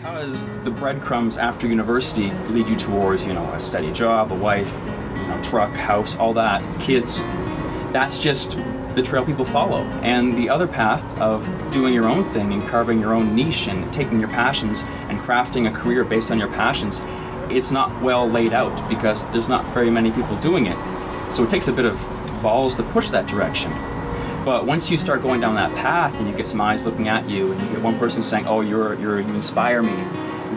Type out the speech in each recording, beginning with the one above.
Because the breadcrumbs after university lead you towards, a steady job, a wife, truck, house, all that, kids. That's just the trail people follow. And the other path of doing your own thing and carving your own niche and taking your passions and crafting a career based on your passions, it's not well laid out because there's not very many people doing it. So it takes a bit of balls to push that direction. But once you start going down that path and you get some eyes looking at you and you get one person saying, oh, you inspire me,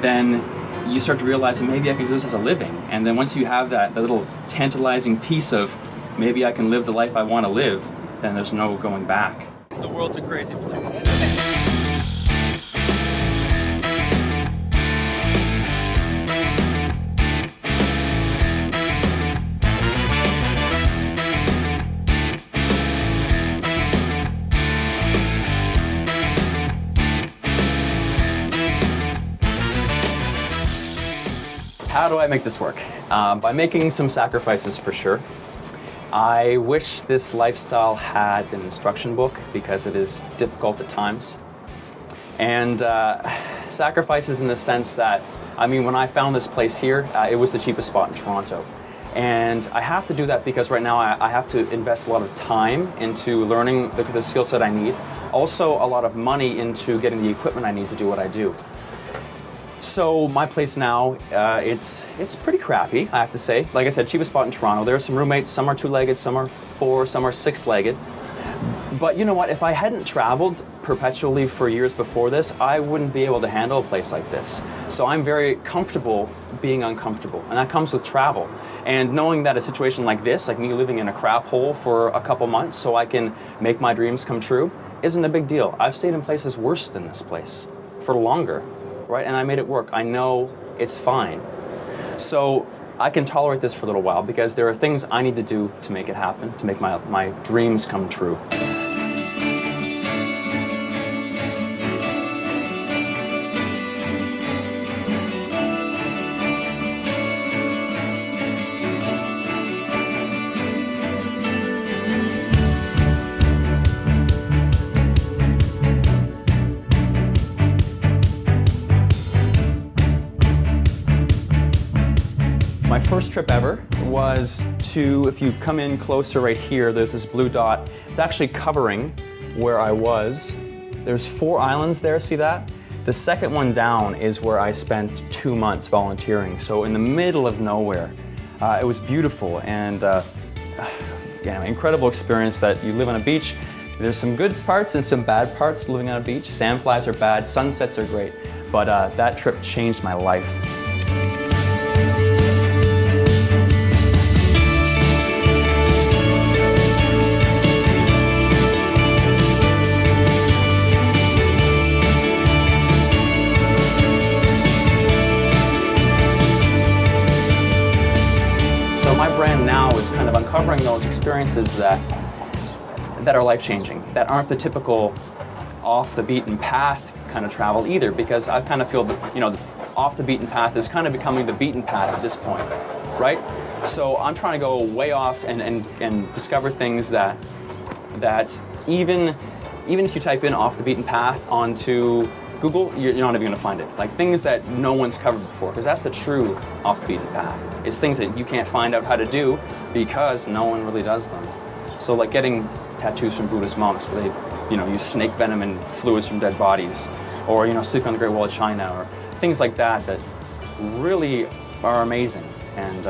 then you start to realize that maybe I can do this as a living. And then once you have that little tantalizing piece of maybe I can live the life I want to live, then there's no going back. The world's a crazy place. How do I make this work? By making some sacrifices for sure. I wish this lifestyle had an instruction book because it is difficult at times. And sacrifices in the sense that, when I found this place here, it was the cheapest spot in Toronto. And I have to do that because right now I have to invest a lot of time into learning the skill set I need. Also a lot of money into getting the equipment I need to do what I do. So my place now, it's pretty crappy, I have to say. Like I said, cheapest spot in Toronto. There are some roommates, some are 2-legged, some are 4, some are 6-legged. But you know what, if I hadn't traveled perpetually for years before this, I wouldn't be able to handle a place like this. So I'm very comfortable being uncomfortable, and that comes with travel. And knowing that a situation like this, like me living in a crap hole for a couple months so I can make my dreams come true, isn't a big deal. I've stayed in places worse than this place for longer. Right? And I made it work. I know it's fine. So I can tolerate this for a little while because there are things I need to do to make it happen, to make my dreams come true. My first trip ever was to, if you come in closer right here, there's this blue dot. It's actually covering where I was. There's 4 islands there, see that? The second one down is where I spent 2 months volunteering. So in the middle of nowhere. It was beautiful and incredible experience that you live on a beach. There's some good parts and some bad parts living on a beach. Sandflies are bad, sunsets are great, but that trip changed my life. My brand now is kind of uncovering those experiences that are life-changing, that aren't the typical off the beaten path kind of travel either, because I kind of feel that, the off the beaten path is kind of becoming the beaten path at this point, right? So I'm trying to go way off and discover things that even if you type in off the beaten path onto Google, you're not even going to find it. Like things that no one's covered before, because that's the true off the beaten path. It's things that you can't find out how to do because no one really does them. So like getting tattoos from Buddhist monks where they, use snake venom and fluids from dead bodies, or sleeping on the Great Wall of China, or things like that really are amazing. And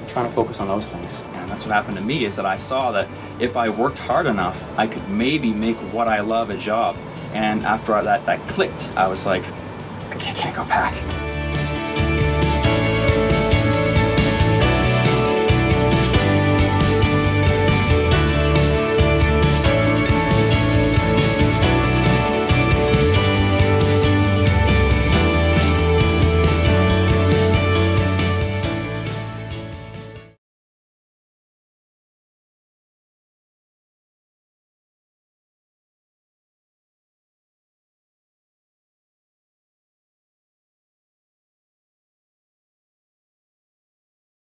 trying to focus on those things. And that's what happened to me, is that I saw that if I worked hard enough, I could maybe make what I love a job. And after that clicked, I was like, I can't go back.